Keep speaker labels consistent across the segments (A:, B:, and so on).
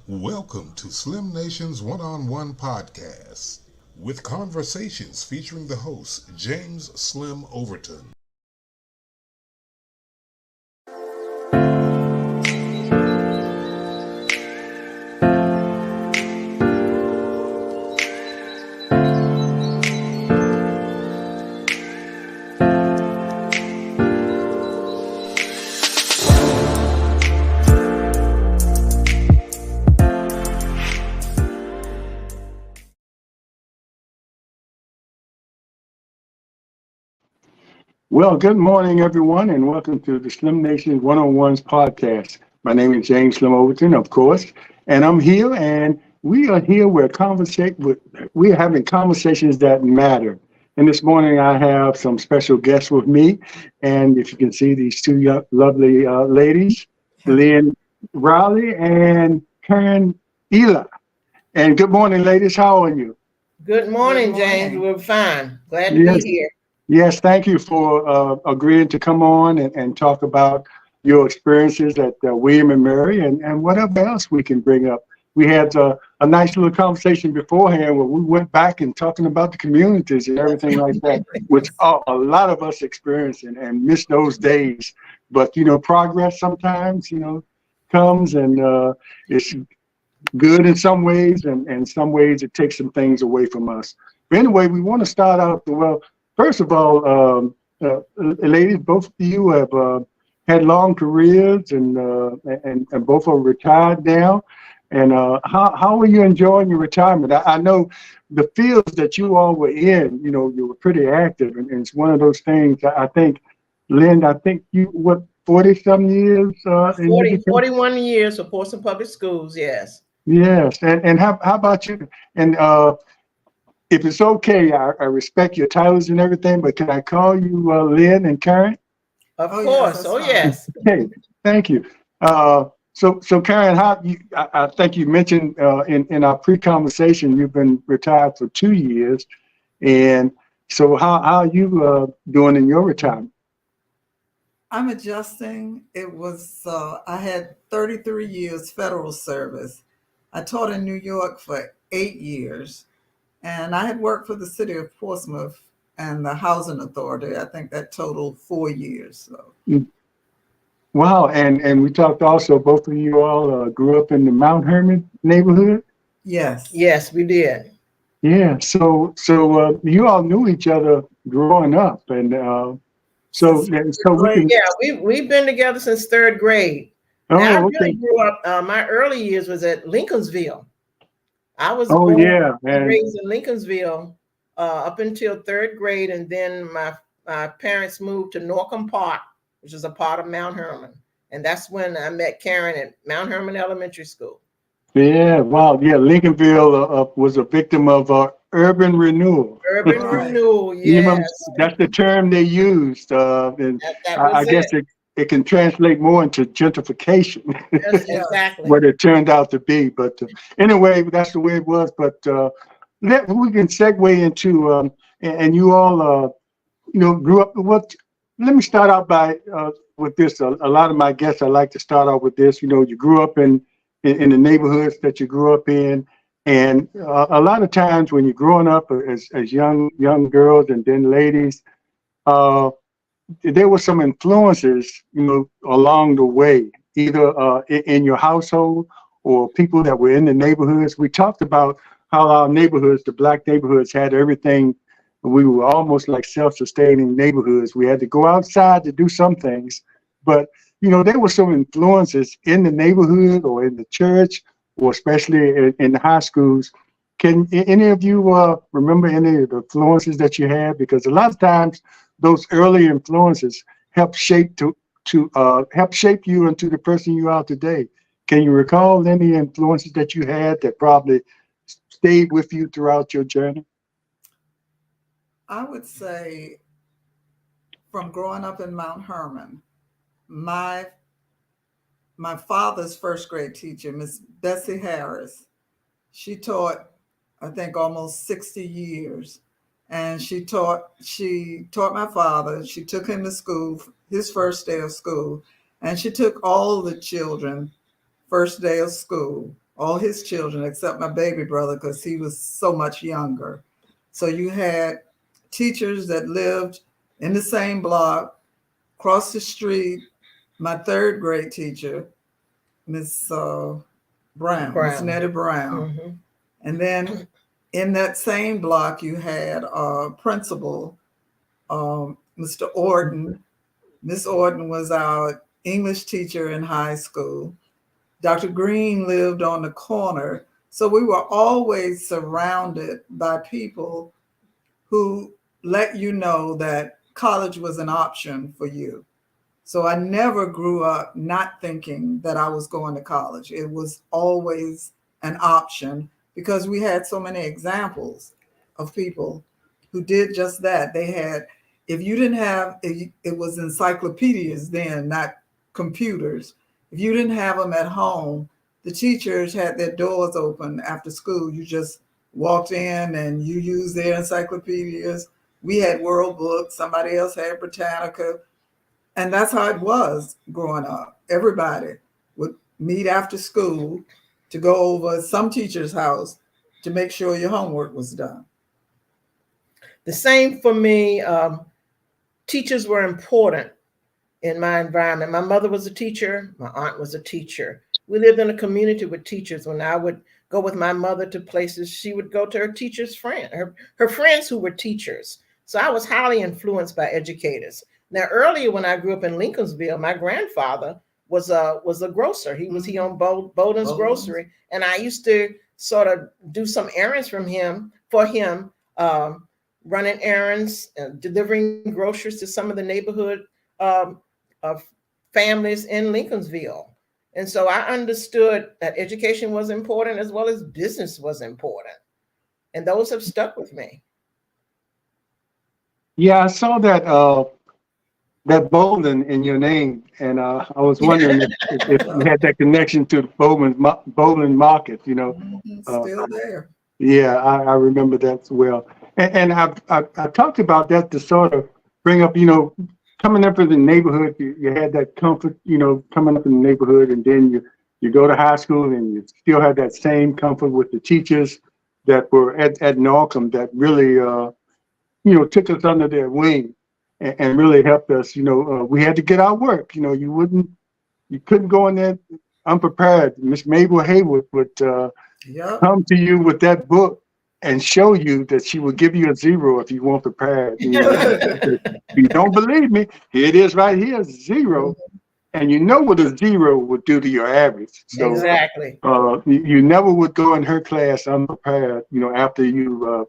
A: Welcome to Slim Nation's One-on-One podcast with conversations featuring the host, James Slim Overton.
B: Well, good morning, everyone, and welcome to the Slim Nation One-on-Ones podcast. My name is James Slim Overton, of course, and I'm here, and we are here we're having conversations that matter. And this morning, I have some special guests with me, and if you can see these two lovely ladies, Lynn Briley and Karen Ela. And good morning, ladies. How are you?
C: Good morning, James. We're fine. Glad to
B: Yes.
C: be here.
B: Yes, thank you for agreeing to come on and talk about your experiences at William and Mary and whatever else we can bring up. We had a nice little conversation beforehand where we went back and talking about the communities and everything like that, which a lot of us experience and miss those days. But, progress sometimes, comes and it's good in some ways and in some ways it takes some things away from us. But anyway, we want to start out, well, first of all, ladies, both of you have had long careers and both are retired now. And how are you enjoying your retirement? I know the fields that you all were in, you were pretty active. And it's one of those things, I think, Lynn, I think you, 40-some years?
C: 41 years for Portsmouth Public Schools, yes.
B: Yes. And how about you? And if it's okay, I respect your titles and everything, but can I call you Lynn and Karen?
C: Of course. Yes.
B: Okay, thank you. So Karen, I think you mentioned in our pre-conversation you've been retired for 2 years, and so how are you doing in your retirement?
D: I'm adjusting. I had 33 years federal service. I taught in New York for 8 years. And I had worked for the city of Portsmouth and the housing authority. I think that totaled 4 years. So.
B: Wow. And we talked also, both of you all grew up in the Mount Hermon neighborhood?
D: Yes.
C: Yes, we did.
B: Yeah. So you all knew each other growing up. And so we can.
C: Yeah, we've been together since third grade. Now, I really grew up, my early years was at Lincolnsville. I was born and raised in Lincolnsville up until third grade, and then my parents moved to Norcom Park, which is a part of Mount Hermon, and that's when I met Karen at Mount Hermon Elementary School.
B: Yeah, wow, yeah, Lincolnville was a victim of urban renewal.
C: Urban renewal, yes.
B: That's the term they used, and I guess it can translate more into gentrification.
C: Yes, exactly.
B: What it turned out to be. But anyway, that's the way it was. But we can segue into, and you all, grew up. Let me start out with this. A lot of my guests, I like to start out with this. You grew up in the neighborhoods that you grew up in. And a lot of times when you're growing up as young girls and then ladies, there were some influences, along the way, either in your household or people that were in the neighborhoods. We talked about how our neighborhoods, the Black neighborhoods, had everything. We were almost like self-sustaining neighborhoods. We had to go outside to do some things, but there were some influences in the neighborhood or in the church, or especially in the high schools. Can any of you remember any of the influences that you had? Because a lot of times those early influences help shape you into the person you are today. Can you recall any influences that you had that probably stayed with you throughout your journey?
D: I would say from growing up in Mount Hermon, my father's first grade teacher, Miss Bessie Harris, she taught, I think, almost 60 years. And she taught my father. She took him to school, his first day of school, and she took all the children first day of school. all his children except my baby brother because he was so much younger. So you had teachers that lived in the same block, across the street. My third grade teacher, Miss Brown, Miss Nettie Brown. Mm-hmm. And then in that same block, you had principal, Mr. Orton. Miss Orton was our English teacher in high school. Dr. Green lived on the corner. So we were always surrounded by people who let you know that college was an option for you. So I never grew up not thinking that I was going to college. It was always an option because we had so many examples of people who did just that. They had, if you didn't have, it was encyclopedias then, not computers. If you didn't have them at home, the teachers had their doors open after school. You just walked in and you used their encyclopedias. We had World Books, somebody else had Britannica. And that's how it was growing up. Everybody would meet after school to go over some teacher's house to make sure your homework was done.
C: The same for me. Teachers were important in my environment. My mother was a teacher. My aunt was a teacher. We lived in a community with teachers. When I would go with my mother to places, she would go to her teacher's friend, her friends who were teachers. So I was highly influenced by educators. Now, earlier when I grew up in Lincolnsville, my grandfather was a grocer. He owned Bowden's Grocery, and I used to sort of do some errands for him, running errands, delivering groceries to some of the neighborhood families in Lincolnsville. And so I understood that education was important as well as business was important, and those have stuck with me.
B: Yeah, I saw that Bowden in your name, and I was wondering if you had that connection to the Bowden Market. You know,
D: still there.
B: Yeah, I remember that as well. And I talked about that to sort of bring up, coming up in the neighborhood, you had that comfort, coming up in the neighborhood, and then you go to high school and you still have that same comfort with the teachers that were at Norcom that really, took us under their wing and really helped us. We had to get our work. You couldn't go in there unprepared. Miss Mabel Haywood would come to you with that book and show you that she would give you a 0 if you weren't prepared. If you don't believe me, here it is right here, 0. And you know what a 0 would do to your average. So,
C: exactly.
B: You never would go in her class unprepared, after you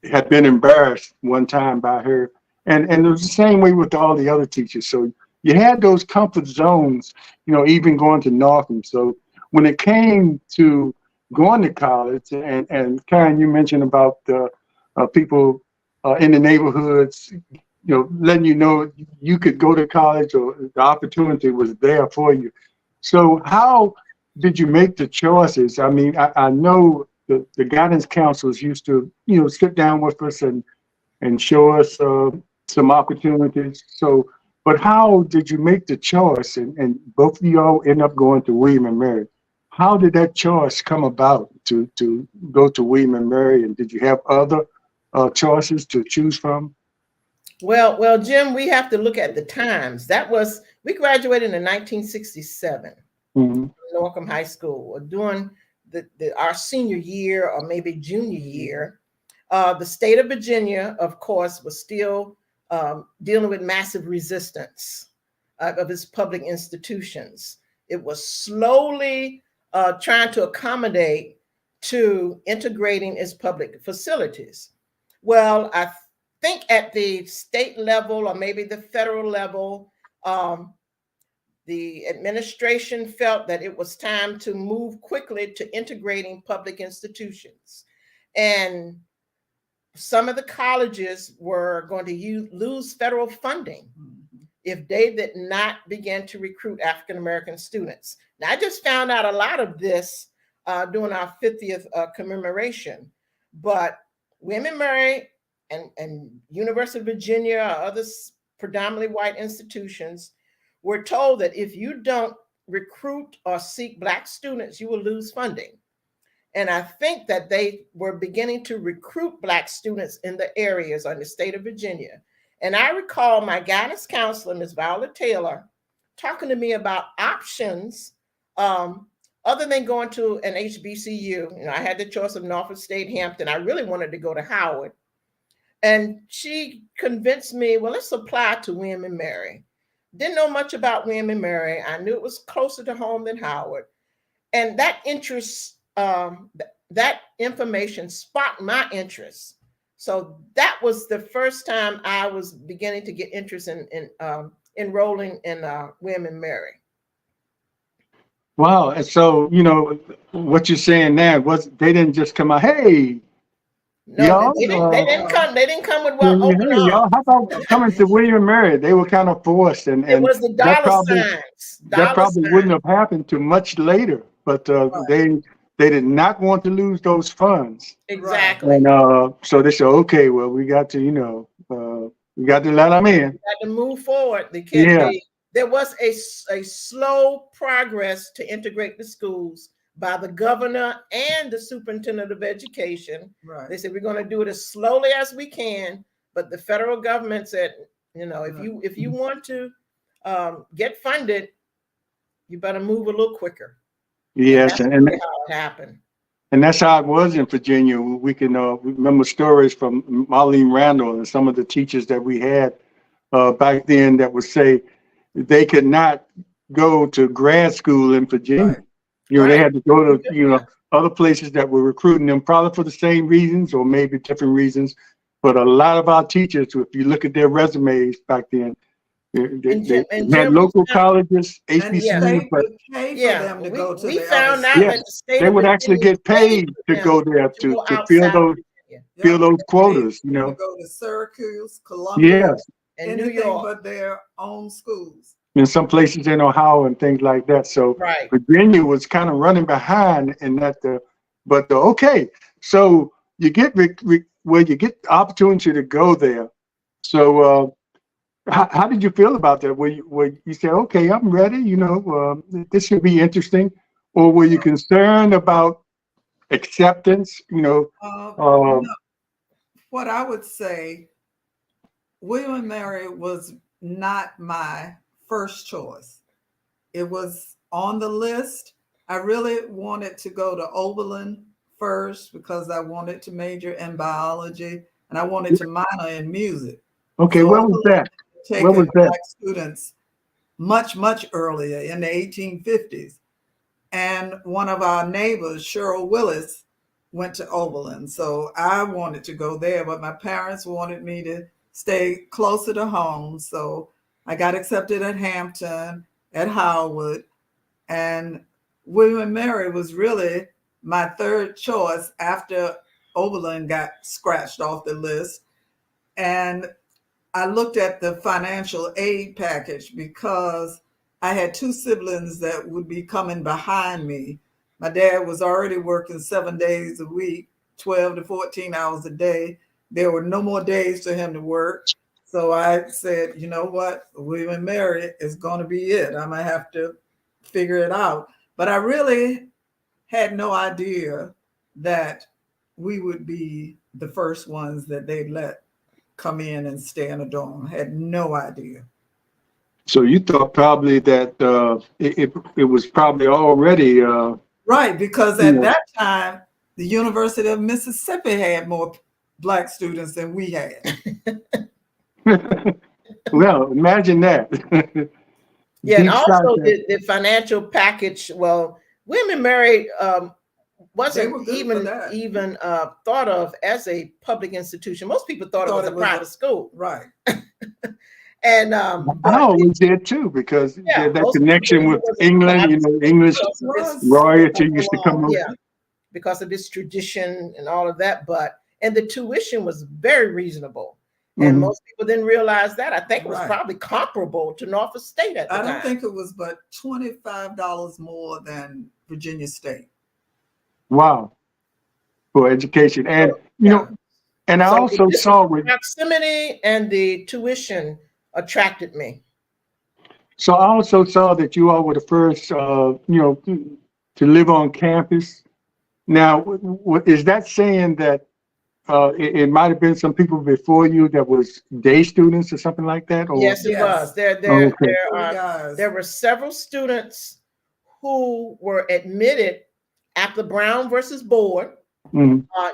B: had been embarrassed one time by her. And it was the same way with all the other teachers. So you had those comfort zones, even going to Northam. So when it came to going to college, and Karen, you mentioned about the people in the neighborhoods, letting you know you could go to college or the opportunity was there for you. So how did you make the choices? I mean, I know the guidance counselors used to, sit down with us and show us some opportunities. So, but how did you make the choice? And both of y'all end up going to William and Mary. How did that choice come about to go to William and Mary? And did you have other choices to choose from?
C: Well, Jim, we have to look at the times. We graduated in 1967 from Norcom High School, during our senior year or maybe junior year. The state of Virginia, of course, was still dealing with massive resistance of its public institutions. It was slowly trying to accommodate to integrating its public facilities. Well, I think at the state level or maybe the federal level, the administration felt that it was time to move quickly to integrating public institutions. And some of the colleges were going to lose federal funding if they did not begin to recruit African-American students. Now, I just found out a lot of this during our 50th commemoration, but William and Mary and University of Virginia or other predominantly white institutions were told that if you don't recruit or seek Black students, you will lose funding. And I think that they were beginning to recruit Black students in the areas in the state of Virginia. And I recall my guidance counselor, Ms. Viola Taylor, talking to me about options other than going to an HBCU. I had the choice of Norfolk State, Hampton. I really wanted to go to Howard. And she convinced me, well, let's apply to William and Mary. Didn't know much about William and Mary. I knew it was closer to home than Howard. And that interest, that information sparked my interest. So that was the first time I was beginning to get interest in enrolling in William and Mary.
B: Wow. And so, what you're saying now was they didn't just come out, hey,
C: no, they didn't come. They didn't come with open arms.
B: Y'all, how about coming to William and Mary? They were kind of forced, and
C: it was the dollar signs.
B: That probably wouldn't have happened too much later, but they did not want to lose those funds.
C: Exactly.
B: And so they said, okay, well, we got to, we got to let them in.
C: We got to move forward. There was a slow progress to integrate the schools by the governor and the superintendent of education.
D: Right.
C: They said, we're going to do it as slowly as we can. But the federal government said, if you want to get funded, you better move a little quicker.
B: Yes.
C: And that's how it happened.
B: And that's how it was in Virginia. We can remember stories from Marlene Randall and some of the teachers that we had back then that would say they could not go to grad school in Virginia. Right. They had to go to, other places that were recruiting them, probably for the same reasons or maybe different reasons. But a lot of our teachers, if you look at their resumes back then, they had local colleges, HBCUs, but
C: we found out that the state
B: they would actually get paid to go there to fill those quotas.
D: They go to Syracuse, Columbia,
C: and New York,
D: but their own schools.
B: In some places in Ohio and things like that. So Virginia was kind of running behind in that. Okay, so you get you get the opportunity to go there. So how did you feel about that? Were you say, okay, I'm ready, this should be interesting, or were you concerned about acceptance?
D: What I would say, William and Mary was not my first choice. It was on the list. I really wanted to go to Oberlin first because I wanted to major in biology and I wanted to minor in music.
B: Okay, so what was that?
D: What was that? Black students much earlier in the 1850s. And one of our neighbors, Cheryl Willis, went to Oberlin. So I wanted to go there, but my parents wanted me to stay closer to home. So I got accepted at Hampton, at Howard, and William and Mary was really my third choice after Oberlin got scratched off the list. And I looked at the financial aid package because I had two siblings that would be coming behind me. My dad was already working 7 days a week, 12 to 14 hours a day. There were no more days for him to work. So I said, you know what, William and Mary is going to be it. I'm going to have to figure it out. But I really had no idea that we would be the first ones that they'd let come in and stay in a dorm. I had no idea.
B: So you thought probably that it was probably already...
D: right, because at that time, the University of Mississippi had more Black students than we had.
B: Well, imagine that.
C: And also the financial package. Well, William and Mary wasn't even thought of as a public institution. Most people thought it was a private school.
D: Right.
C: And
B: I always did too, because that connection with England, English royalty used to come over.
C: Yeah, because of this tradition and all of that. And the tuition was very reasonable. And most people didn't realize that. I think it was probably comparable to Norfolk State at the time.
D: I don't think it was but $25 more than Virginia State.
B: Wow. For education. And, and I also saw with
C: proximity and the tuition attracted me.
B: So I also saw that you all were the first, to live on campus. Now, is that saying that it might have been some people before you that was day students or something like that? Or
C: Yes, it was. There were several students who were admitted at the Brown versus Board,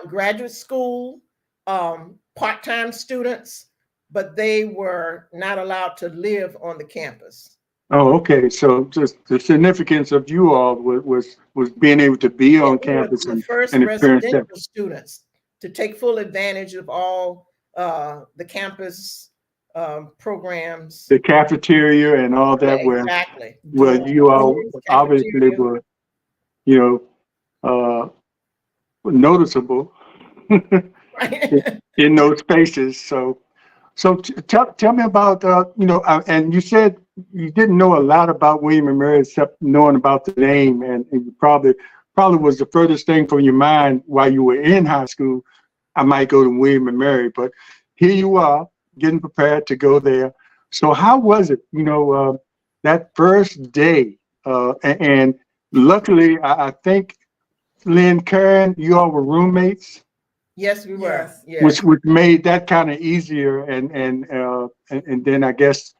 C: graduate school, part-time students, but they were not allowed to live on the campus.
B: Oh, okay. So just the significance of you all was being able to be on campus
C: and the first residential students to take full advantage of all the campus programs,
B: the cafeteria and all that.
C: Exactly.
B: Where you all obviously were, noticeable in those spaces. So tell me about, and you said you didn't know a lot about William and Mary except knowing about the name, and you probably was the furthest thing from your mind while you were in high school. I might go to William and Mary, but here you are getting prepared to go there. So how was it, that first day? And luckily, I think, Lynn, Karen, you all were roommates.
C: Yes, we were. Yes.
B: Which made that kind of easier, and then I guess,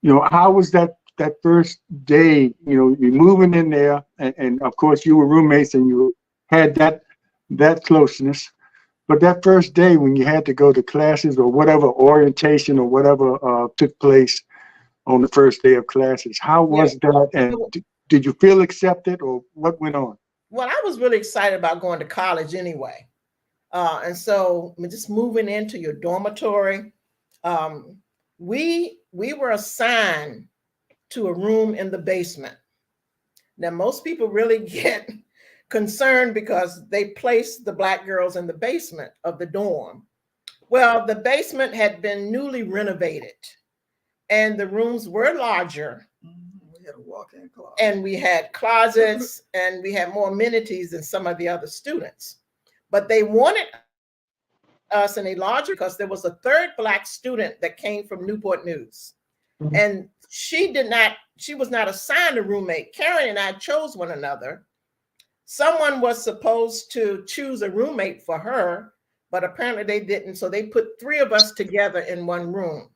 B: how was that first day? You're moving in there, and of course you were roommates and you had that closeness. But that first day when you had to go to classes or whatever orientation or whatever took place on the first day of classes, how was that? And did you feel accepted, or what went on?
C: Well, I was really excited about going to college anyway. And so just moving into your dormitory, we were assigned to a room in the basement. Now, most people really get concerned because they placed the Black girls in the basement of the dorm. Well, the basement had been newly renovated and the rooms were larger.
D: We had a walk-in closet.
C: And we had closets and we had more amenities than some of the other students. But they wanted us in a larger because there was a third Black student that came from Newport News. And she was not assigned a roommate. Karen and I chose one another. Someone was supposed to choose a roommate for her, but apparently they didn't. So they put three of us together in one room.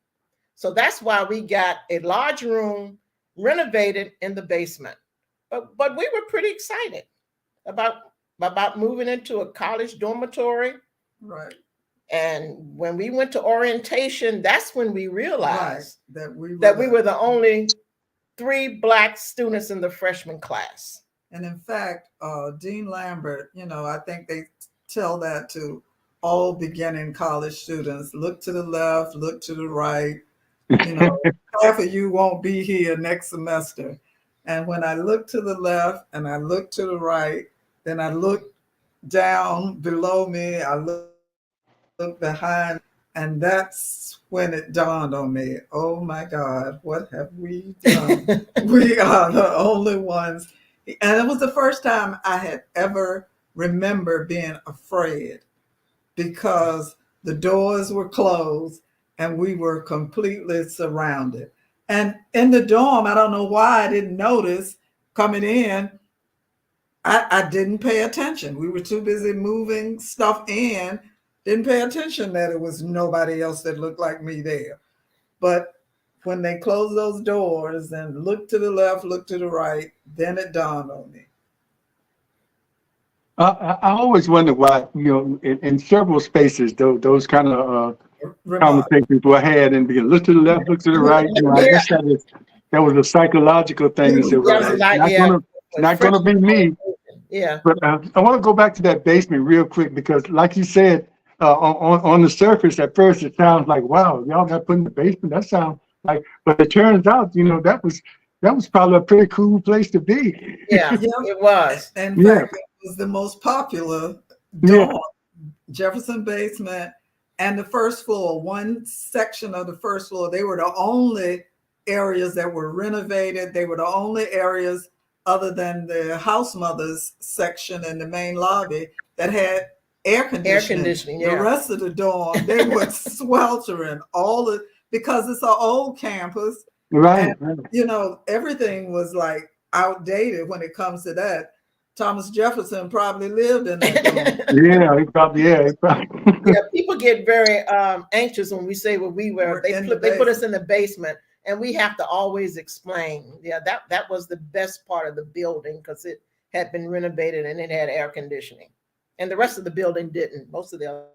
C: So that's why we got a large room renovated in the basement. But we were pretty excited about moving into a college dormitory.
D: Right.
C: And when we went to orientation, that's when we realized
D: that we
C: were the only 3 Black students in the freshman class.
D: And in fact, Dean Lambert, I think they tell that to all beginning college students: look to the left, look to the right. Half of you won't be here next semester. And when I look to the left and I look to the right, then I look down below me, I look behind, and that's when it dawned on me, oh my God, what have we done? We are the only ones. And it was the first time I had ever remember being afraid, because the doors were closed and we were completely surrounded. And in the dorm, I don't know why I didn't notice coming in, I didn't pay attention. We were too busy moving stuff in, didn't pay attention that it was nobody else that looked like me there. But when they closed those doors and looked to the left, looked to the right, then it dawned on me.
B: I always wonder why, in several spaces, those kind of conversations were had, and begin look to the left, look to the right. I guess that was a psychological thing. So not gonna be me.
C: Yeah.
B: But I want to go back to that basement real quick, because, like you said, on the surface, at first it sounds like, wow, y'all got put in the basement. That sounds like, but it turns out, that was probably a pretty cool place to be.
C: Yeah, it was.
D: In fact, it was the most popular dorm, Jefferson basement, and the first floor. One section of the first floor, they were the only areas that were renovated. They were the only areas, other than the house mothers section in the main lobby, that had air conditioning.
C: Yeah.
D: The rest of the dorm, they were sweltering because it's an old campus.
B: Right.
D: And, everything was like outdated when it comes to that. Thomas Jefferson probably lived in that dorm.
B: Yeah, he probably.
C: Yeah, people get very anxious when we say we were. They put us in the basement, and we have to always explain. Yeah, that was the best part of the building because it had been renovated and it had air conditioning, and the rest of the building didn't. Most of the other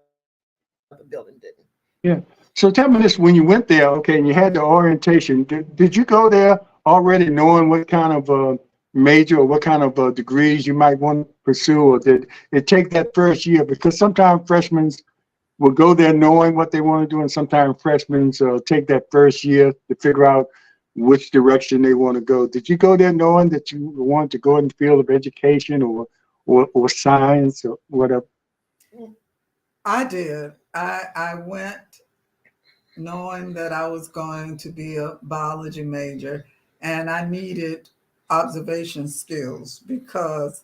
C: building didn't.
B: Yeah. So tell me this: when you went there, okay, and you had the orientation, did you go there already knowing what kind of major or what kind of degrees you might want to pursue, or did it take that first year? Because sometimes freshmen will go there knowing what they want to do, and sometimes freshmen take that first year to figure out which direction they want to go. Did you go there knowing that you wanted to go in the field of education or science or whatever?
D: I did. I went knowing that I was going to be a biology major, and I needed observation skills because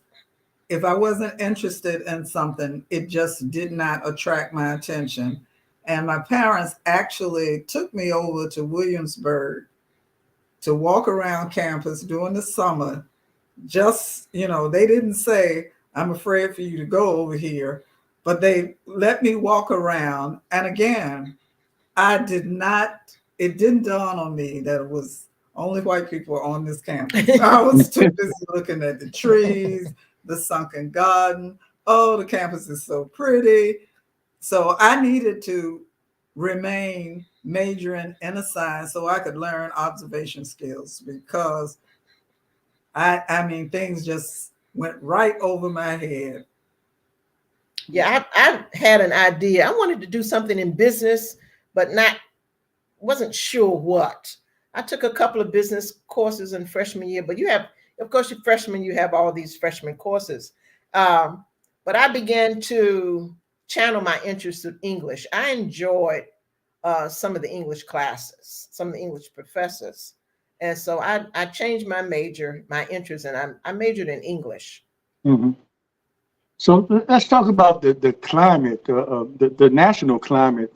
D: if I wasn't interested in something, it just did not attract my attention. And my parents actually took me over to Williamsburg to walk around campus during the summer. Just, they didn't say, I'm afraid for you to go over here, but they let me walk around. And again, it didn't dawn on me that it was only white people on this campus. I was too busy looking at the trees, the sunken garden. Oh, the campus is so pretty. So I needed to remain majoring in a science so I could learn observation skills because I mean, things just went right over my head.
C: Yeah, I had an idea. I wanted to do something in business, but wasn't sure what. I took a couple of business courses in freshman year, but of course, your freshman, you have all these freshman courses. But I began to channel my interest in English. I enjoyed some of the English classes, some of the English professors. And so I changed my major, my interest, and I majored in English.
B: Mm-hmm. So let's talk about the climate, the national climate.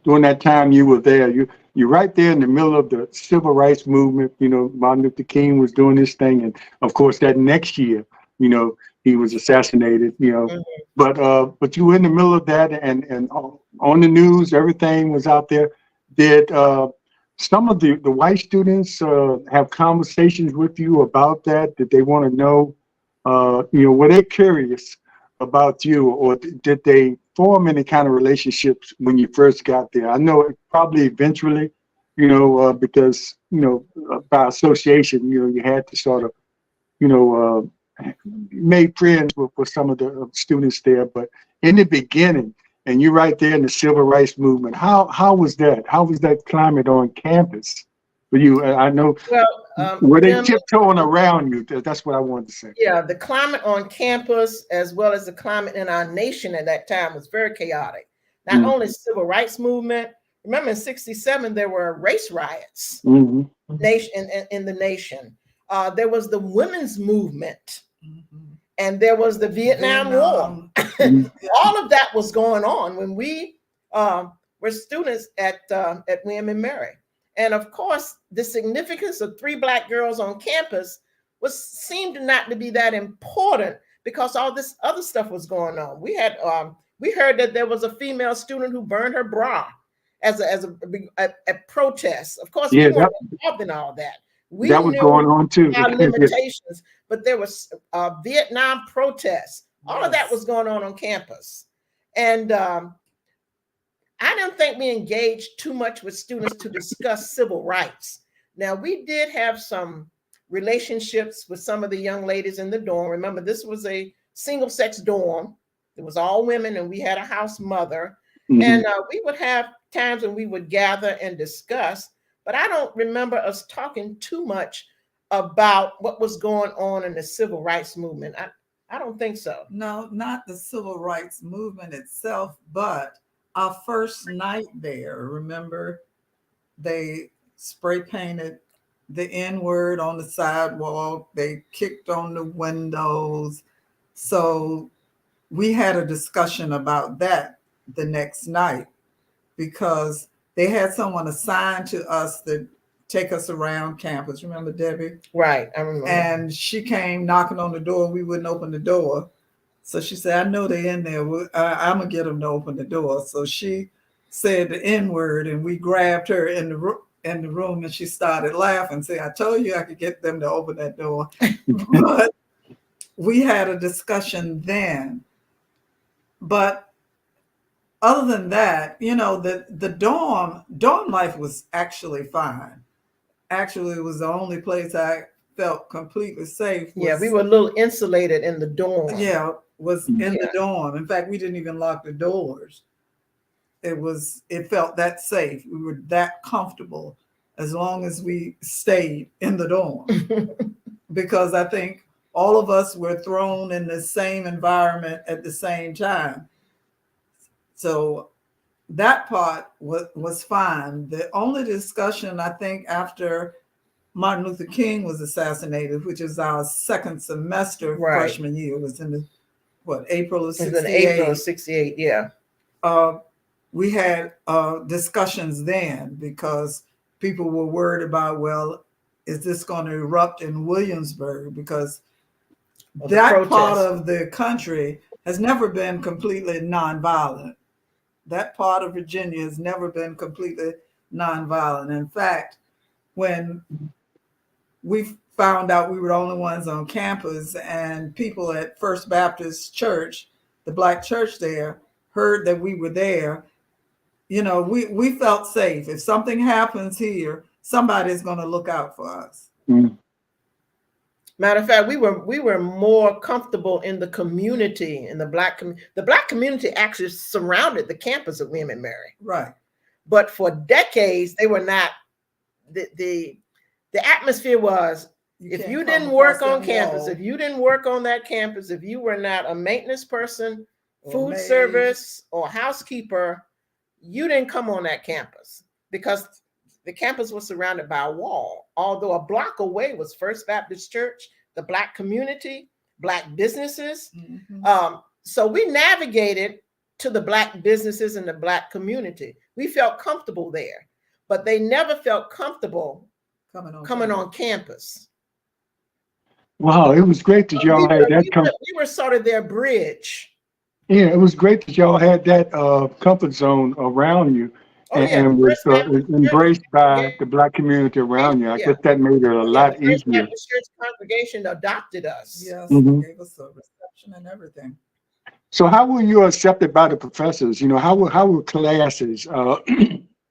B: During that time you were there, you're right there in the middle of the civil rights movement. Martin Luther King was doing his thing, and of course that next year, he was assassinated.
C: Mm-hmm.
B: But you were in the middle of that, and on the news, everything was out there. Did some of the white students have conversations with you about that? Did they want to know? Were they curious about you, or did they form any kind of relationships when you first got there? I know it probably eventually, because, by association, you had to sort of, made friends with some of the students there. But in the beginning, and you're right there in the civil rights movement, how was that? How was that climate on campus for you? I know.
C: Well,
B: were they tiptoeing around you? That's what I wanted to say.
C: Yeah, the climate on campus, as well as the climate in our nation at that time, was very chaotic. Not only civil rights movement. Remember, in '67 there were race riots in the nation. There was the women's movement, and there was the Vietnam War. All of that was going on when we were students at William and Mary. And of course, the significance of 3 Black girls on campus seemed not to be that important because all this other stuff was going on. We heard that there was a female student who burned her bra as a protest. Of course, we weren't involved in all that.
B: That was going on too.
C: Our limitations, but there was Vietnam protests. All of that was going on campus, and I don't think we engaged too much with students to discuss civil rights. Now, we did have some relationships with some of the young ladies in the dorm. Remember, this was a single-sex dorm. It was all women, and we had a house mother. And we would have times when we would gather and discuss, but I don't remember us talking too much about what was going on in the civil rights movement. I don't think so.
D: No, not the civil rights movement itself, but our first night there, remember, they spray painted the N-word on the sidewalk. They kicked on the windows. So we had a discussion about that the next night because they had someone assigned to us that take us around campus. Remember Debbie?
C: Right, I remember.
D: And she came knocking on the door. We wouldn't open the door. So she said, I know they're in there. I'm going to get them to open the door. So she said the N word, and we grabbed her in the room, and she started laughing, saying, I told you I could get them to open that door. But we had a discussion then. But other than that, the dorm life was actually fine. Actually, it was the only place I felt completely safe.
C: We were a little insulated in the dorm.
D: Yeah, was in the dorm. In fact, we didn't even lock the doors. It felt that safe. We were that comfortable as long as we stayed in the dorm. Because I think all of us were thrown in the same environment at the same time. So that part was fine. The only discussion, I think, after Martin Luther King was assassinated, which is our second semester freshman year, was in April of 68.
C: In April of 68, yeah.
D: We had discussions then because people were worried about, well, is this going to erupt in Williamsburg? Because that part of the country has never been completely nonviolent. That part of Virginia has never been completely nonviolent. In fact, when we found out we were the only ones on campus and people at First Baptist Church, the Black church there, heard that we were there, we felt safe. If something happens here, somebody's going to look out for us.
B: Mm.
C: Matter of fact, we were more comfortable in the community, in the Black community. The Black community actually surrounded the campus of William and Mary.
D: Right.
C: But for decades, they were not. The atmosphere was, if you didn't work on campus, if you didn't work on that campus, if you were not a maintenance person, food service, or housekeeper, you didn't come on that campus because the campus was surrounded by a wall. Although a block away was First Baptist Church, the Black community, Black businesses.
D: Mm-hmm.
C: So we navigated to the Black businesses and the Black community. We felt comfortable there, but they never felt comfortable coming on campus.
B: Wow, it was great that y'all had that.
C: We were sort of their bridge.
B: Yeah, it was great that y'all had that comfort zone around you. And was embraced by the Black community around you. I guess that made it a lot easier.
C: The church congregation adopted us.
D: Yes, gave us a reception and everything.
B: So how were you accepted by the professors? How were classes?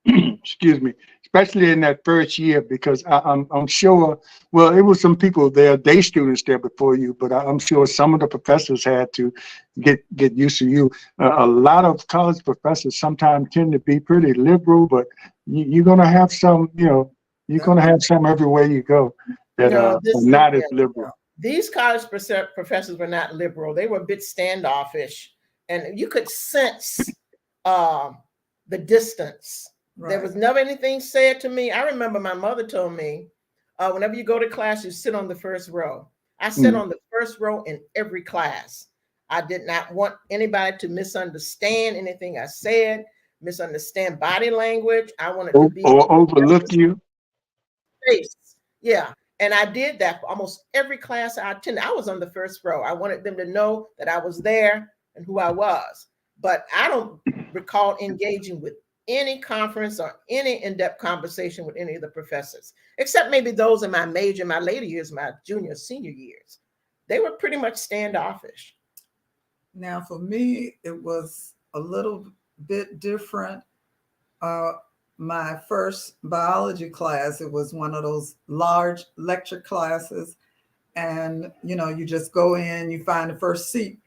B: Excuse me, especially in that first year, because I'm sure, well, it was some people there, day students there before you, but I'm sure some of the professors had to get used to you. A lot of college professors sometimes tend to be pretty liberal, but you're going to have some, you're going to have some everywhere you go that are not as liberal.
C: These college professors were not liberal. They were a bit standoffish, and you could sense the distance. Right. There was never anything said to me. I remember my mother told me, whenever you go to class, you sit on the first row. I sat on the first row in every class. I did not want anybody to misunderstand anything I said, misunderstand body language. I wanted to be
B: or overlook you.
C: Yeah. And I did that for almost every class I attended. I was on the first row. I wanted them to know that I was there and who I was. But I don't recall engaging with any conference or any in-depth conversation with any of the professors, except maybe those in my later years, my junior, senior years. They were pretty much standoffish.
D: Now, for me, it was a little bit different. My first biology class, it was one of those large lecture classes. And, you just go in, you find the first seat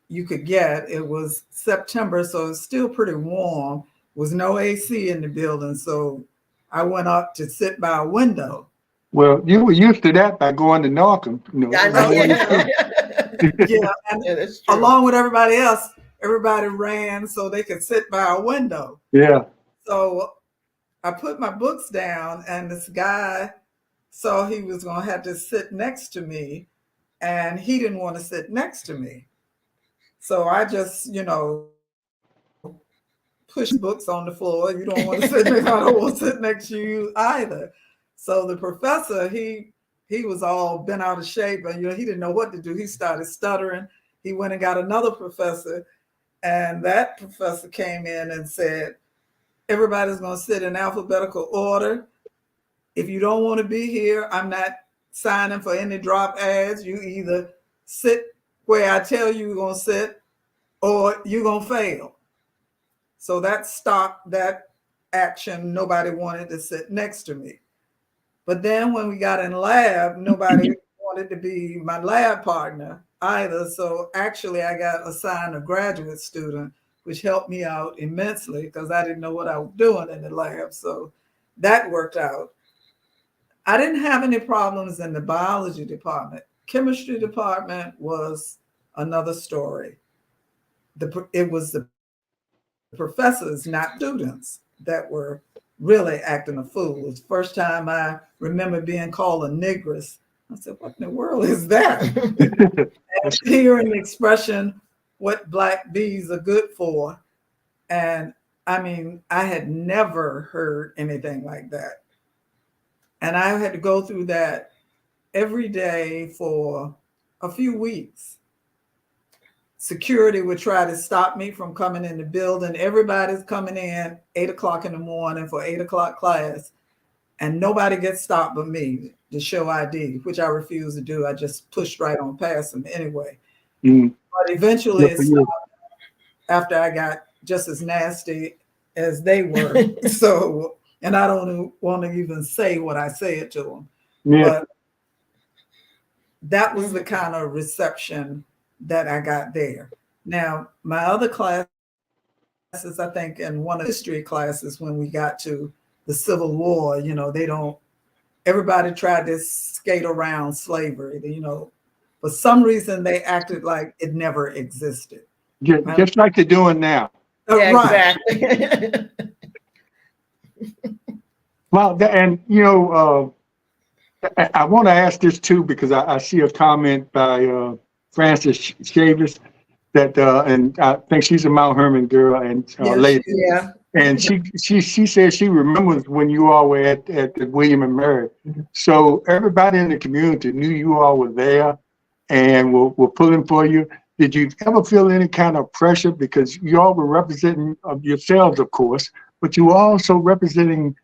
D: you could get. It was September, so it's still pretty warm. Was no AC in the building, so I went up to sit by a window.
B: Well, you were used to that by going to Norcom.
C: I know.
D: Yeah, and along with everybody else, everybody ran so they could sit by a window.
B: Yeah.
D: So I put my books down, and this guy saw he was going to have to sit next to me, and he didn't want to sit next to me. So I just, push books on the floor. You don't want to sit next. I don't want to sit next to you either. So the professor, he was all bent out of shape, and he didn't know what to do. He started stuttering. He went and got another professor, and that professor came in and said, everybody's going to sit in alphabetical order. If you don't want to be here, I'm not signing for any drop ads. You either sit where I tell you you're going to sit, or you're going to fail. So that stopped that action. Nobody wanted to sit next to me. But then when we got in lab, nobody wanted to be my lab partner either. So actually I got assigned a graduate student, which helped me out immensely because I didn't know what I was doing in the lab. So that worked out. I didn't have any problems in the biology department. Chemistry department was another story. It was the professors, not students, that were really acting a fool. It was the first time I remember being called a negress. I said, what in the world is that? And hearing the expression, what black bees are good for. And I mean, I had never heard anything like that. And I had to go through that every day for a few weeks. Security would try to stop me from coming in the building. Everybody's coming in 8 o'clock in the morning for 8 o'clock class, and nobody gets stopped but me to show ID, which I refused to do. I just pushed right on past them anyway. But eventually it stopped after I got just as nasty as they were. So, and I don't want to even say what I said to them. But that was the kind of reception that I got there. Now, my other classes, I think in one of the history classes, when we got to the Civil War, everybody tried to skate around slavery, for some reason they acted like it never existed.
B: Just like they're doing now.
C: Yeah,
D: right.
C: Exactly.
B: Well, and I want to ask this too, because I see a comment by Frances Chavis that, and I think she's a Mount Herman girl and lady.
C: Yeah.
B: And she says she remembers when you all were at the William and Mary. So everybody in the community knew you all were there and were pulling for you. Did you ever feel any kind of pressure, because you all were representing yourselves, of course, but you were also representing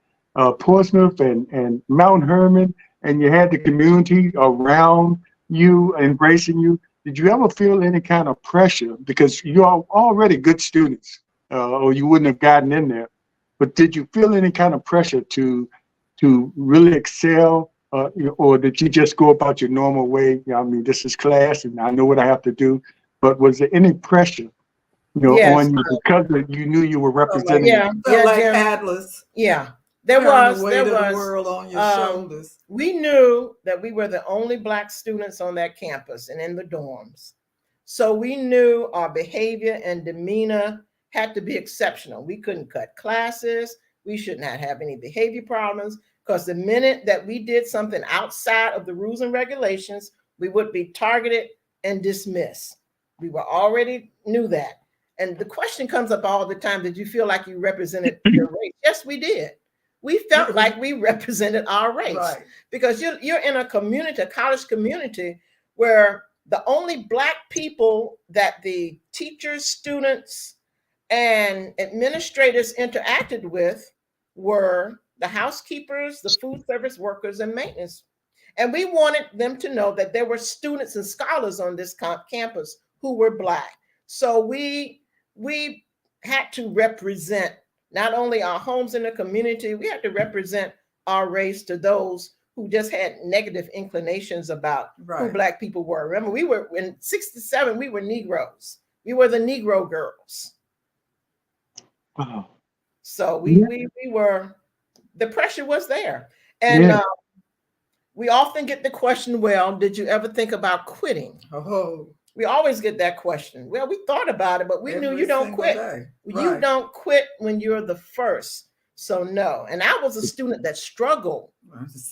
B: Portsmouth and Mount Herman, and you had the community around you, embracing you? Did you ever feel any kind of pressure, because you are already good students, or you wouldn't have gotten in there? But did you feel any kind of pressure to really excel, or did you just go about your normal way? I mean, this is class, and I know what I have to do. But was there any pressure,
C: Yes.
B: on you because you knew you were representing?
D: Like Atlas.
C: Yeah. There was
D: the world on your shoulders.
C: We knew that we were the only Black students on that campus and in the dorms. So we knew our behavior and demeanor had to be exceptional. We couldn't cut classes. We should not have any behavior problems, because the minute that we did something outside of the rules and regulations, we would be targeted and dismissed. We were already knew that. And the question comes up all the time, did you feel like you represented your race? Yes, we did. We felt like we represented our race, right? Because you're in a community, a college community, where the only Black people that the teachers, students, and administrators interacted with were the housekeepers, the food service workers, and maintenance. And we wanted them to know that there were students and scholars on this campus who were Black. So we had to represent not only our homes in the community, we had to represent our race to those who just had negative inclinations about who Black people were. Remember, we were in '67, we were Negroes. We were the Negro girls.
B: Wow.
C: So we were, the pressure was there. And we often get the question, well, did you ever think about quitting? We always get that question. Well, we thought about it, but we knew you don't quit. You don't quit when you're the first. So no. And I was a student that struggled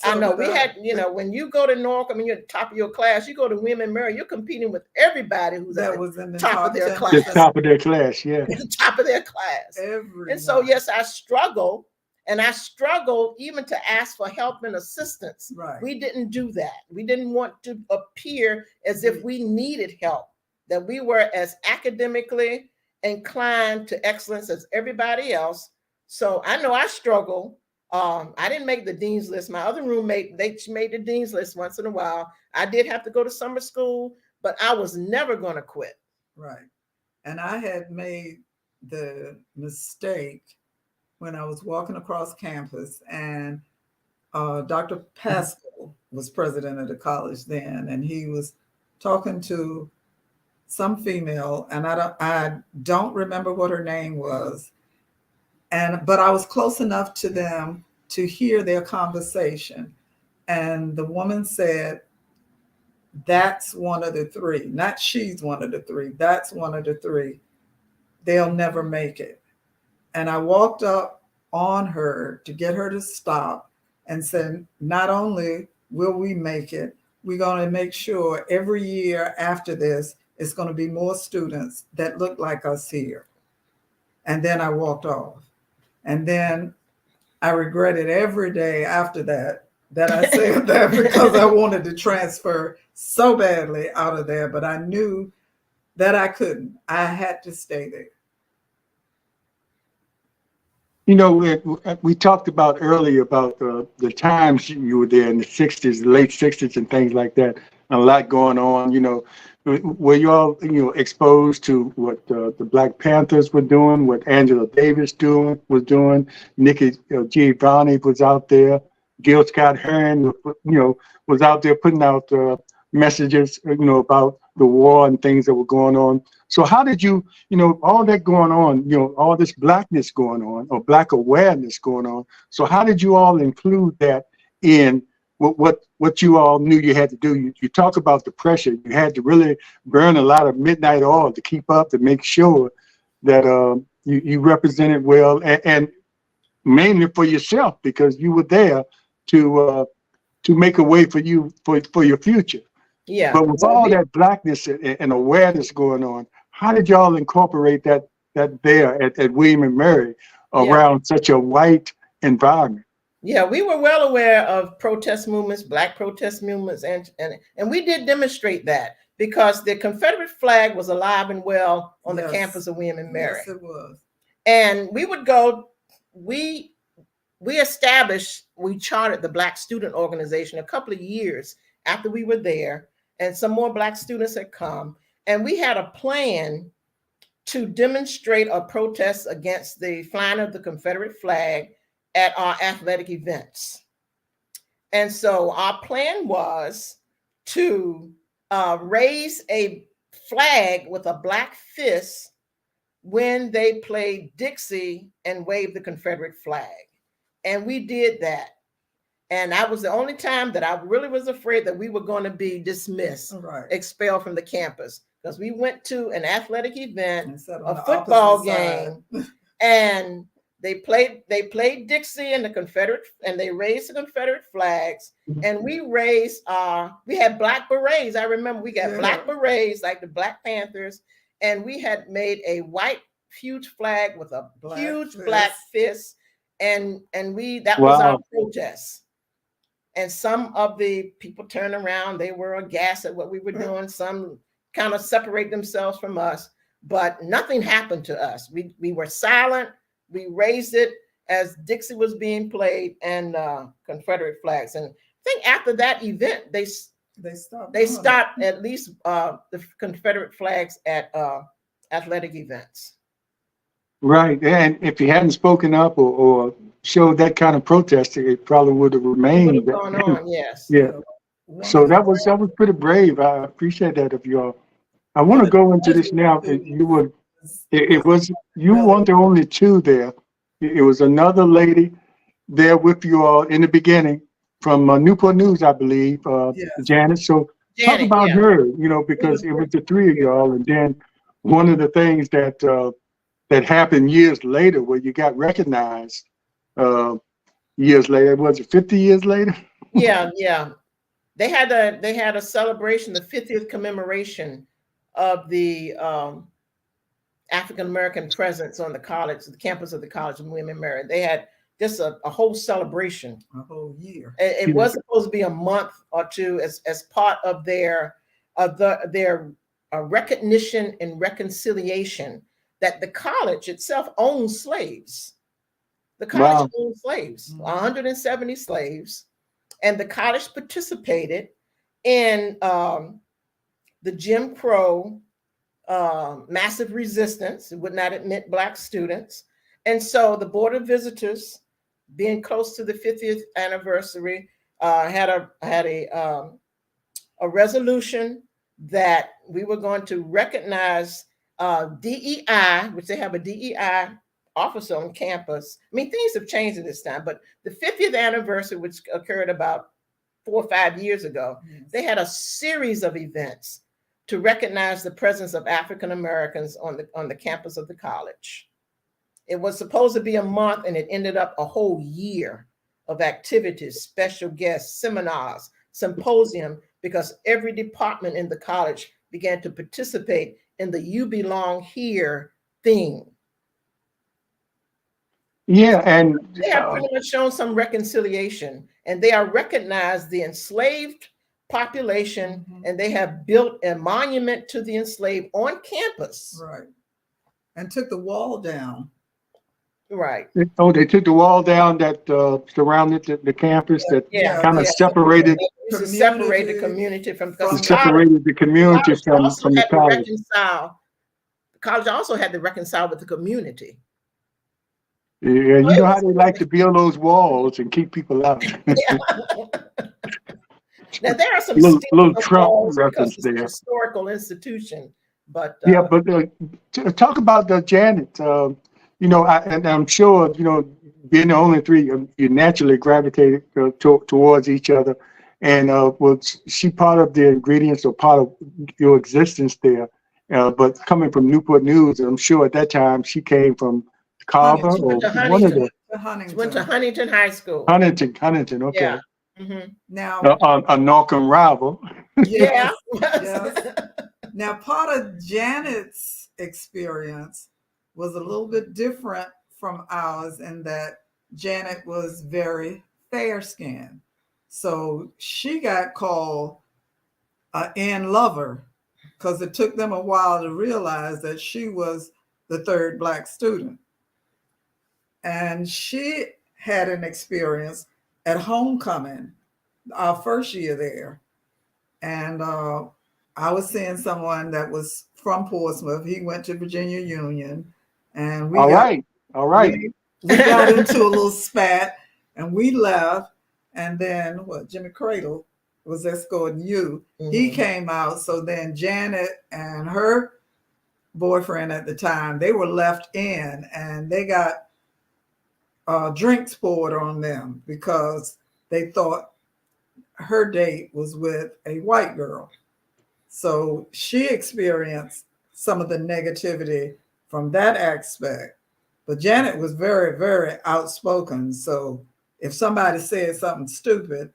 C: I know we had, when you go to Norfolk, you're at the top of your class, you go to Women Murray, you're competing with everybody who's
D: that
C: at
D: was in the
C: top of their class.
B: The top of their class, yeah.
C: The top of their class.
D: Everyone.
C: And so, yes, I struggled. And I struggled even to ask for help and assistance.
D: Right.
C: We didn't do that. We didn't want to appear as if we needed help, that we were as academically inclined to excellence as everybody else. So I know I struggle. I didn't make the dean's list. My other roommate, they made the dean's list once in a while. I did have to go to summer school, but I was never going to quit.
D: Right. And I had made the mistake when I was walking across campus, and Dr. Pascal was president of the college then, and he was talking to some female, and I don't remember what her name was, but I was close enough to them to hear their conversation, and the woman said, "That's one of the three, not she's one of the three. That's one of the three. They'll never make it." And I walked up on her to get her to stop and said, "Not only will we make it, we're going to make sure every year after this, it's going to be more students that look like us here." And then I walked off. And then I regretted every day after that I said that, because I wanted to transfer so badly out of there, but I knew that I couldn't. I had to stay there.
B: We talked about earlier about the times you were there in the 60s, late 60s and things like that. A lot going on, Were you all, exposed to what the Black Panthers were doing, what Angela Davis was doing, Nikki Giovanni was out there, Gil Scott-Heron, was out there putting out messages, about the war and things that were going on. So how did you, all that going on, all this blackness going on, or black awareness going on. So how did you all include that in what you all knew you had to do? You talk about the pressure. You had to really burn a lot of midnight oil to keep up, to make sure that you represented well, and mainly for yourself, because you were there to make a way for you for your future.
C: Yeah.
B: But with all that blackness and awareness going on, how did y'all incorporate that there at William and Mary around such a white environment?
C: Yeah, we were well aware of protest movements, Black protest movements, and we did demonstrate that, because the Confederate flag was alive and well on the campus of William and Mary.
D: Yes, it was.
C: And we would go, we chartered the Black Student Organization a couple of years after we were there, and some more Black students had come, and we had a plan to demonstrate a protest against the flying of the Confederate flag at our athletic events. And so our plan was to raise a flag with a black fist when they played Dixie and waved the Confederate flag. And we did that. And that was the only time that I really was afraid that we were going to be dismissed, expelled from the campus, because we went to an athletic event, a football game, and they played Dixie and the Confederate, and they raised the Confederate flags, and we had black berets. I remember we got black berets like the Black Panthers, and we had made a white huge flag with a huge black fist, and that was our protest. And some of the people turned around, they were aghast at what we were doing. Some kind of separate themselves from us, but nothing happened to us. We were silent. We raised it as Dixie was being played and Confederate flags. And I think after that event, they stopped at least the Confederate flags at athletic events. Right.
B: And if you hadn't spoken up or showed that kind of protest, it probably would have remained.
C: It would have gone on, yes.
B: Yeah. So that was pretty brave. I appreciate that of y'all. I want to go into this now. You weren't the only two there. It was another lady there with you all in the beginning from Newport News, I believe, Janet. So talk about her, because it was the three of y'all. And then one of the things that happened years later where you got recognized, years later. Was it 50 years later?
C: Yeah, yeah. They had a celebration, the 50th commemoration of the African American presence on the college, the campus of the College of William and Mary. They had just a whole celebration,
D: a whole year.
C: It was supposed to be a month or two as part of their recognition and reconciliation that the college itself owns slaves. The college owned slaves, 170 slaves, and the college participated in the Jim Crow massive resistance. It would not admit Black students. And so the Board of Visitors, being close to the 50th anniversary, had a resolution that we were going to recognize DEI, which they have a DEI officer on campus. I mean, things have changed at this time, but the 50th anniversary, which occurred about 4 or 5 years ago, they had a series of events to recognize the presence of African Americans on the campus of the college. It was supposed to be a month, and it ended up a whole year of activities, special guests, seminars, symposium, because every department in the college began to participate in the "You Belong Here" theme.
B: Yeah, and
C: they have pretty much shown some reconciliation, and they are recognized the enslaved population, and they have built a monument to the enslaved on campus.
D: Right. And took the wall down.
C: Right.
B: Oh, they took the wall down that surrounded the campus that kind of separated.
C: Separate the community from
B: separated the community from the college.
C: The college also had to reconcile with the community.
B: Yeah, you know how they like to build those walls and keep people out.
C: Now there are some
B: little Trump reference there.
C: Historical institution, but
B: talk about the Janet. And I'm sure being the only three, you naturally gravitated towards each other. And was she part of the ingredients or part of your existence there? But coming from Newport News, I'm sure at that time she came from Carver or one of the.
C: She went to Huntington High School.
B: Huntington, okay.
C: Yeah. Mm-hmm.
B: Now a Norcom rival.
C: Yeah.
D: Yes. Now part of Janet's experience was a little bit different from ours in that Janet was very fair-skinned. So she got called an lover because it took them a while to realize that she was the third Black student. And she had an experience at homecoming, our first year there. And I was seeing someone that was from Portsmouth. He went to Virginia Union. And we got into a little spat and we left. And then Jimmy Cradle was escorting you. Mm-hmm. He came out. So then Janet and her boyfriend at the time, they were left in and they got drinks poured on them because they thought her date was with a white girl. So she experienced some of the negativity from that aspect. But Janet was very, very outspoken. So if somebody said something stupid,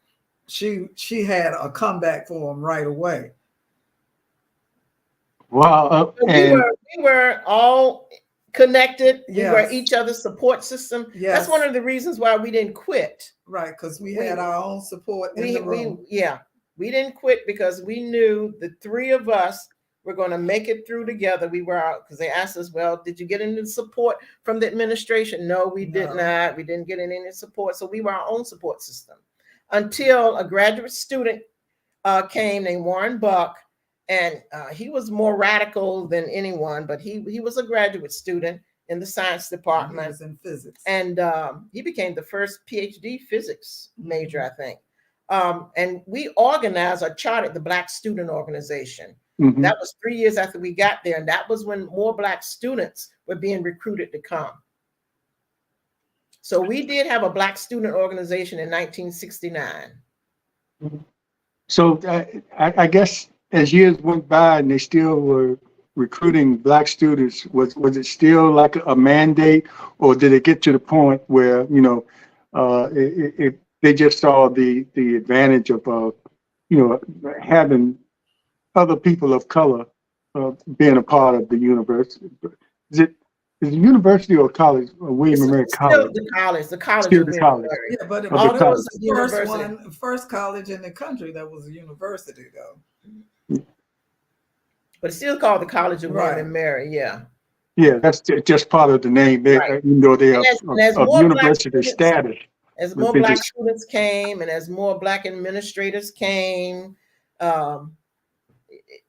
D: she had a comeback for them right away.
B: Wow.
C: We were all connected. Yes. We were each other's support system. Yes. That's one of the reasons why we didn't quit.
D: Right, because we had our own support in the room.
C: We didn't quit because we knew the three of us were going to make it through together. We were out because they asked us, well, did you get any support from the administration? No, we did not. We didn't get any support. So we were our own support system until a graduate student came named Warren Buck. And he was more radical than anyone, but he was a graduate student in the science department.
D: He was in physics.
C: And he became the first PhD physics major, I think. And we organized or chartered the Black Student Organization. Mm-hmm. That was 3 years after we got there. And that was when more Black students were being recruited to come. So we did have a Black Student Organization in 1969.
B: So I guess as years went by and they still were recruiting Black students, was it still like a mandate, or did it get to the point where they just saw the advantage of having other people of color being a part of the university. Is it university or college? William and Mary College.
C: The college
B: still
C: of
B: the
C: William
B: college.
C: and Mary.
D: Yeah, but it
C: Although
D: was
C: it's
D: the
C: a
D: first
C: university.
D: first college in the country that was a university, though.
C: But it's still called the College of
D: Right.
C: William and Mary. Yeah.
B: Yeah, that's just part of the name.
C: Right.
B: Even though they are
C: as
B: of
C: more
B: university status.
C: As more black students came, and as more black administrators came,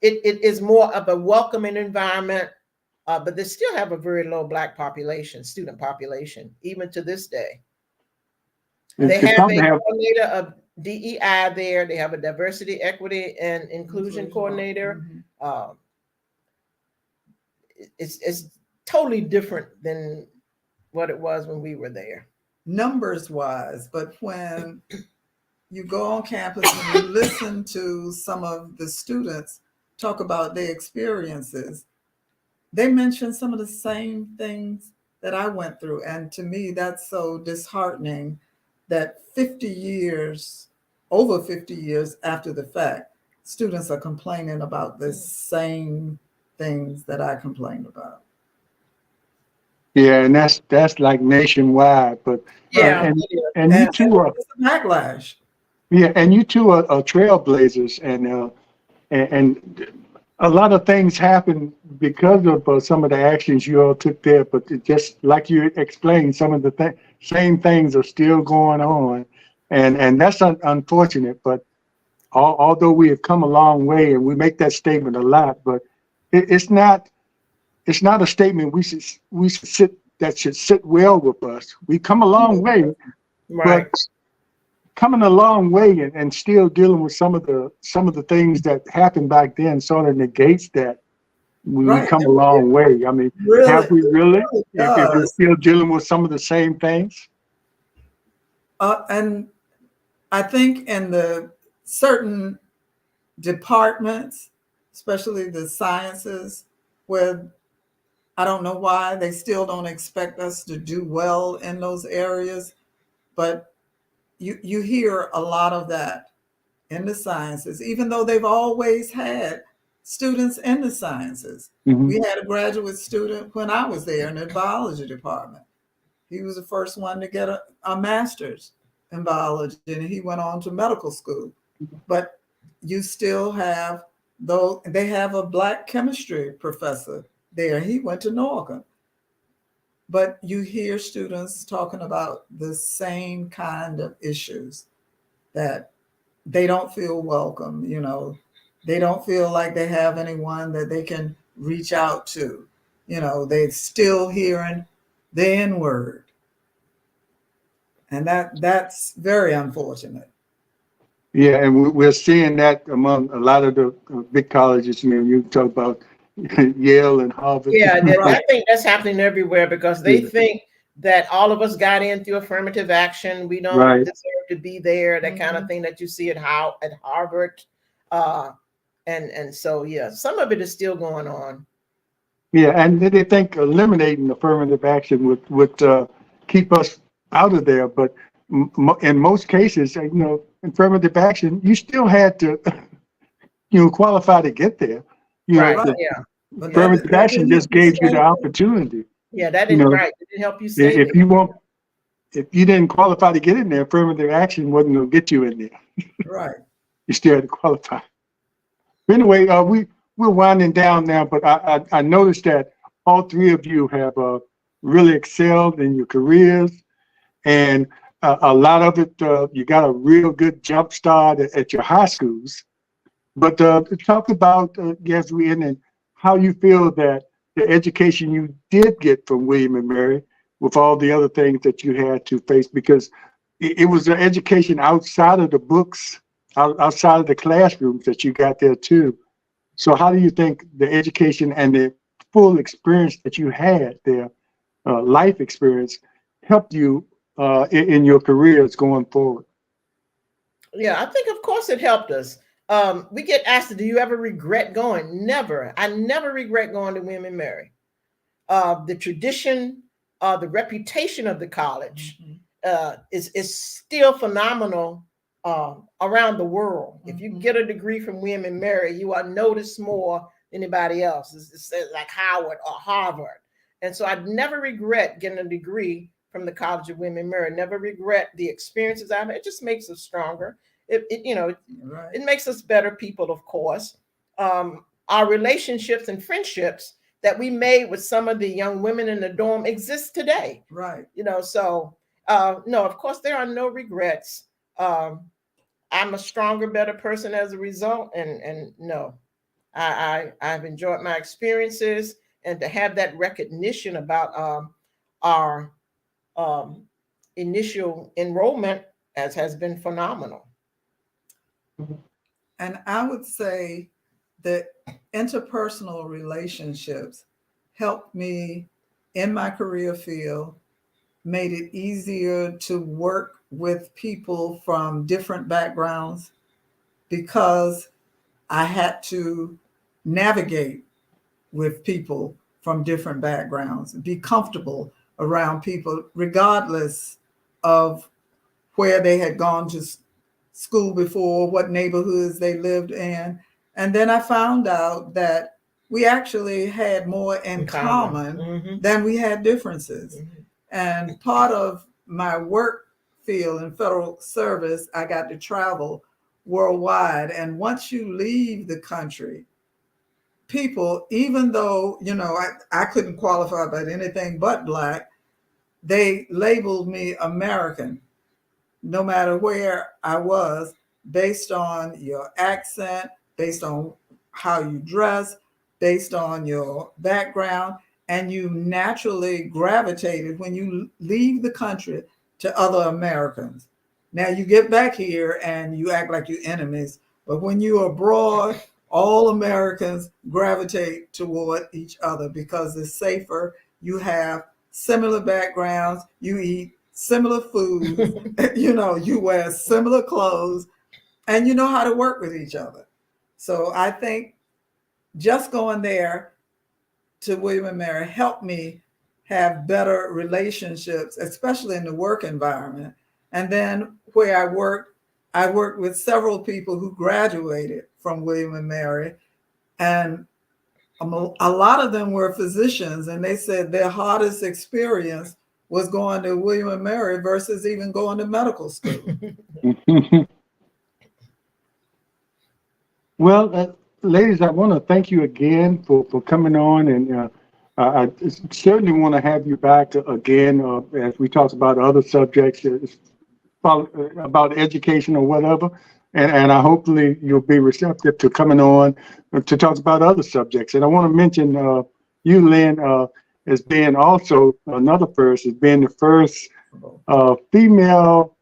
C: it is more of a welcoming environment. But they still have a very low black student population, even to this day. They have a coordinator of DEI there. They have a diversity, equity, and inclusion coordinator.
D: Mm-hmm.
C: It's totally different than what it was when we were there.
D: Numbers wise, but when you go on campus and you listen to some of the students talk about their experiences, they mention some of the same things that I went through. And to me, that's so disheartening that over 50 years after the fact, students are complaining about the same things that I complained about.
B: Yeah, and that's like nationwide, but
C: yeah,
B: and you two are
D: backlash.
B: Yeah, and you two are trailblazers, and a lot of things happen because of some of the actions you all took there. But it just like you explained, some of the same things are still going on, and that's unfortunate. But although we have come a long way, and we make that statement a lot, but it's not a statement we should sit well with us. We come a long way,
C: right.
B: but coming a long way and still dealing with some of the things that happened back then sort of negates that we come a long way. I mean, have we really? If we're still dealing with some of the same things?
D: And I think in the certain departments, especially the sciences, where I don't know why they still don't expect us to do well in those areas, but you hear a lot of that in the sciences, even though they've always had students in the sciences. Mm-hmm. We had a graduate student when I was there in the biology department. He was the first one to get a master's in biology, and he went on to medical school. But you still have, though, they have a black chemistry professor there. He went to Norcom. But you hear students talking about the same kind of issues, that they don't feel welcome, they don't feel like they have anyone that they can reach out to. They're still hearing the N-word. And that's very unfortunate.
B: Yeah, and we're seeing that among a lot of the big colleges. You talk about Yale and Harvard.
C: Yeah, I think that's happening everywhere because they think that all of us got in through affirmative action. We don't deserve to be there, that kind of thing that you see at Harvard. And so, yeah, some of it is still going on.
B: Yeah, and they think eliminating affirmative action would keep us out of there. But in most cases, affirmative action, you still had to, qualify to get there. Affirmative action just gave you the opportunity.
C: Yeah, that didn't It didn't help you stay
B: if you didn't qualify to get in there, affirmative action wasn't going to get you in there.
D: Right.
B: You still had to qualify. But anyway, we're winding down now, but I noticed that all three of you have really excelled in your careers, and a lot of it, you got a real good jump start at your high schools. But talk about, as we end, and how you feel that the education you did get from William and Mary, with all the other things that you had to face, because it was an education outside of the books, outside of the classrooms that you got there too. So how do you think the education and the full experience that you had there, life experience, helped you in your careers going forward?
C: Yeah, I think of course it helped us. We get asked, do you ever regret going? Never. I never regret going to William and Mary. The tradition, the reputation of the college, is still phenomenal around the world. If you get a degree from William and Mary, you are noticed more than anybody else. It's like Howard or Harvard. And so I never regret getting a degree from the College of William and Mary. Never regret the experiences I've had. It just makes us stronger. It makes us better people, of course. Our relationships and friendships that we made with some of the young women in the dorm exist today.
D: Right.
C: So no, of course, there are no regrets. I'm a stronger, better person as a result. And no, I've enjoyed my experiences, and to have that recognition about our initial enrollment has been phenomenal.
D: And I would say that interpersonal relationships helped me in my career field, made it easier to work with people from different backgrounds because I had to navigate with people from different backgrounds, be comfortable around people regardless of where they had gone to school before, what neighborhoods they lived in. And then I found out that we actually had more in common than we had differences. And part of my work field in federal service, I got to travel worldwide. And once you leave the country, people, even though, I couldn't qualify by anything but Black, they labeled me American, no matter where I was, based on your accent, based on how you dress, based on your background. And you naturally gravitated when you leave the country to other Americans. Now you get back here and you act like you're enemies, but when you're abroad, all Americans gravitate toward each other because it's safer. You have similar backgrounds, you eat similar food, you wear similar clothes, and you know how to work with each other. So I think just going there to William and Mary helped me have better relationships, especially in the work environment. And then where I worked with several people who graduated from William and Mary, and a lot of them were physicians, and they said their hardest experience was going to William and Mary versus even going to medical school.
B: Well, ladies, I want to thank you again for coming on, and I certainly want to have you back again as we talk about other subjects about education or whatever. And I hopefully you'll be receptive to coming on to talk about other subjects. And I want to mention you, Lynn, as being also another person, as being the first female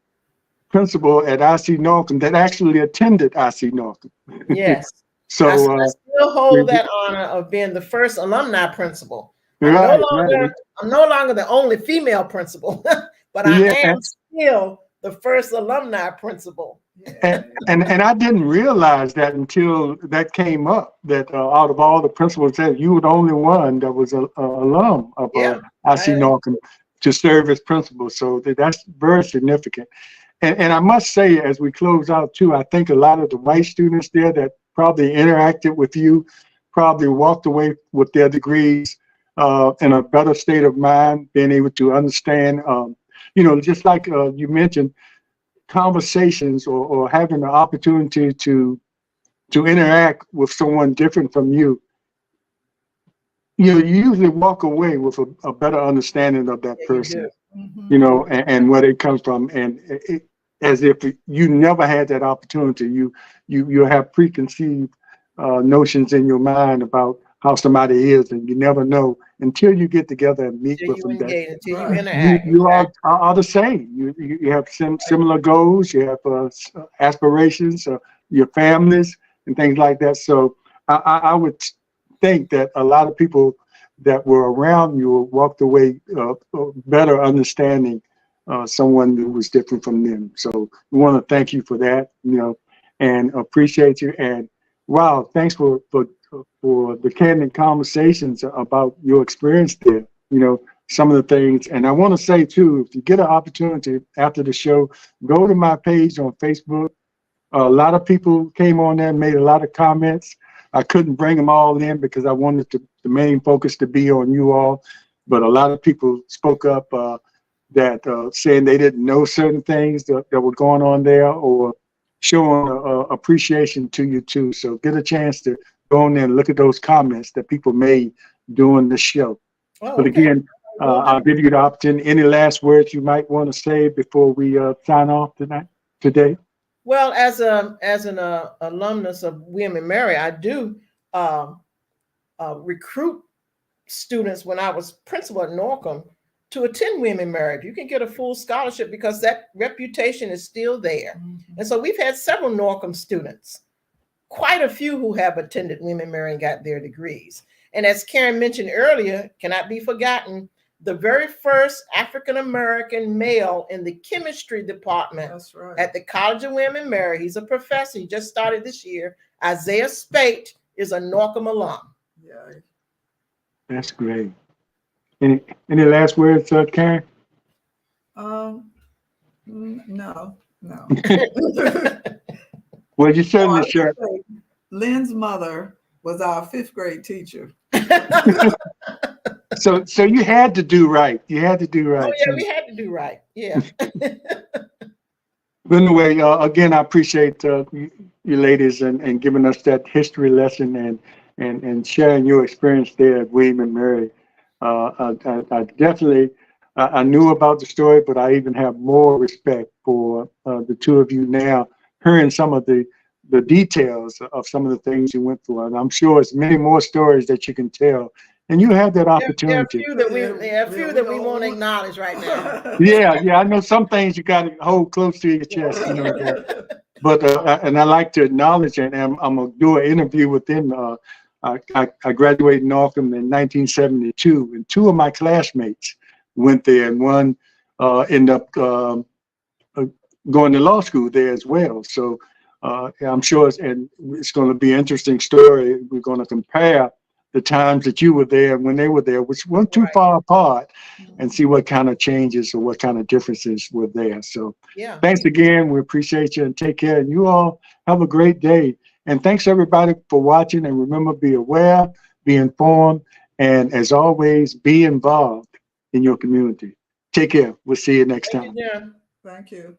B: principal at IC Northam that actually attended IC Northam.
C: Yes.
B: So
C: I still hold that honor of being the first alumni principal. I'm no longer the only female principal, but I am still the first alumni principal.
B: And I didn't realize that until that came up, that out of all the principals, that you were the only one that was an alum of IC Northam to serve as principal. So that's very significant. And I must say, as we close out too, I think a lot of the white students there that probably interacted with you probably walked away with their degrees in a better state of mind, being able to understand, just like you mentioned, conversations or having the opportunity to interact with someone different from you. You usually walk away with a better understanding of that person, and where it comes from. And as if you never had that opportunity, you have preconceived notions in your mind about how somebody is, and you never know until you get together and meet with them. You are the same. You have similar goals. You have aspirations, your families, and things like that. So I would think that a lot of people that were around you walked away better understanding someone who was different from them. So we want to thank you for that, and appreciate you. And wow, thanks for the candid conversations about your experience there. some of the things. And I want to say too, if you get an opportunity after the show, go to my page on Facebook. A lot of people came on there and made a lot of comments. I couldn't bring them all in because I wanted the main focus to be on you all. But a lot of people spoke up that saying they didn't know certain things that were going on there, or showing appreciation to you too. So get a chance to go on there and look at those comments that people made during the show.
C: Oh,
B: but again, I'll give you the opportunity. Any last words you might want to say before we sign off today?
C: Well, as an alumnus of William and Mary, I do recruit students when I was principal at Norcom to attend William and Mary. You can get a full scholarship because that reputation is still there. Mm-hmm. And so we've had several Norcom students, quite a few who have attended William and Mary and got their degrees. And as Karen mentioned earlier, cannot be forgotten, the very first African-American male in the chemistry department at the College of William and Mary. He's a professor. He just started this year. Isaiah Spate is a Norcom alum.
D: Yeah.
B: That's great. Any last words, Karen?
D: No.
B: Well, you certainly sure.
D: Lynn's mother was our 5th grade teacher.
B: So you had to do right. You had to do right.
C: Oh yeah, we had to do right. Yeah.
B: But anyway, again, I appreciate you ladies and giving us that history lesson and sharing your experience there at William and Mary. I definitely I knew about the story, but I even have more respect for the two of you now, hearing some of the details of some of the things you went through. And I'm sure it's many more stories that you can tell. And you have that opportunity.
C: There are a few that we won't acknowledge right now.
B: Yeah, I know some things you got to hold close to your chest, you know. But and I like to acknowledge it. And I'm gonna do an interview with them. I graduated Norcom in 1972, and 2 of my classmates went there, and one ended up going to law school there as well. So I'm sure it's going to be an interesting story. We're going to compare the times that you were there and when they were there, which weren't too far apart, and see what kind of changes or what kind of differences were there. So thanks again. We appreciate you, and take care. And you all have a great day. And thanks everybody for watching. And remember, be aware, be informed, and as always, be involved in your community. Take care. We'll see you next time.
C: Yeah.
D: Thank you.